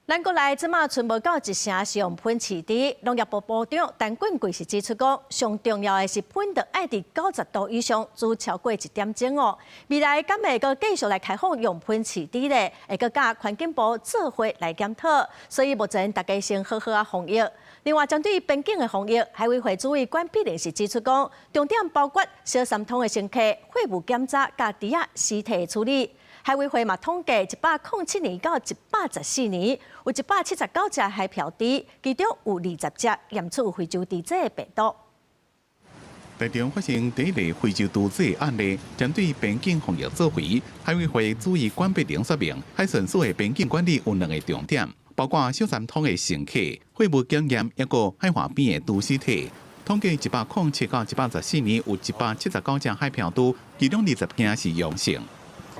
咱国内即马剩无到一成是用喷饲猪，农业部部长陈俊贵是指出讲，上重要的是喷得爱伫90度以上，煮超过1点钟哦。未来敢会个继续来开放用喷饲猪咧？会个甲环境部做伙来检讨。所以目前大家先好好啊防疫。另外，针对边境的防疫，海委会主委关必玲是指出讲，重点包括小三通的乘客、废物检查、甲猪仔尸体处理。海委会嘛统计107年到114年，有179只海漂猪，其中有20只验出非洲猪这病毒。台中发生第一例非洲猪这案例，针对边境防疫做回，海委会主委关必玲说明，海巡署的边境管理有2个重点，包括小三通的乘客、废物检验，一个海岸边的猪尸体。统计107到114年有179只海漂猪，其中20件是阳性。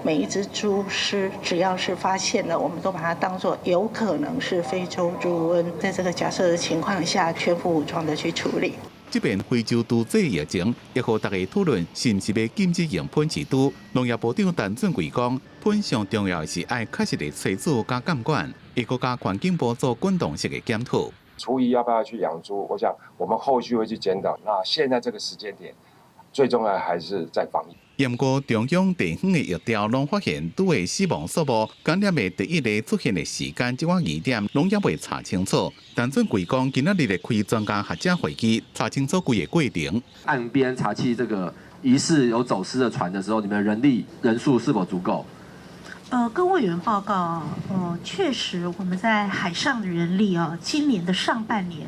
每一只猪尸，只要是发现了，我们都把它当作有可能是非洲猪瘟。在这个假设的情况下，全副武装的去处理。这边非洲猪这疫情，也和大家讨论是不是要禁止用喷饲猪。农业部长陈俊贵讲，喷上重要的是要确实的催煮加监管，一个加环境部做滚动式的检讨。厨余要不要去养猪？我想我们后续会去检讨。那现在这个时间点，最重要还是在防疫。不过，中央地方的疫调拢发现猪的死亡数目、感染的第一例出现的时间，这款疑点拢也未查清楚。陈俊贵讲，今仔日的开专家学者会议，查清楚规个过程。岸边查缉这个疑似有走私的船的时候，你们人数是否足够？跟委员报告，确实我们在海上的人力今年的上半年，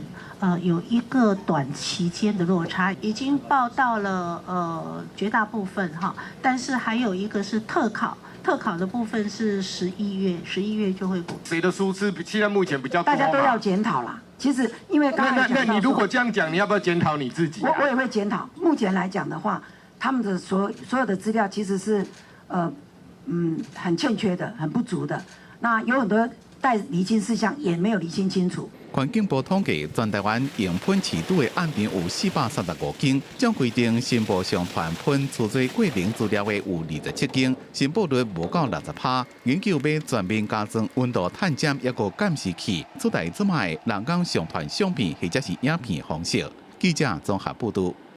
有一个短期间的落差，已经报到了绝大部分哈，但是还有一个是特考的部分是11月就会补。谁的疏失现在目前比较多？大家都要检讨啦。其实因为刚才那你如果这样讲，你要不要检讨你自己我也会检讨。目前来讲的话，他们的所有的资料其实是很欠缺的，很不足的。那有很多待厘清事项也没有厘清清楚。环境部统计，全台湾用喷饲猪的案件有435件，将规定申报上传喷除罪过程资料的有27件，申报率无到60%。研究要全面加装温度探检一个监视器，取代即卖人工上传相片或者是影片方式。记者综合报道。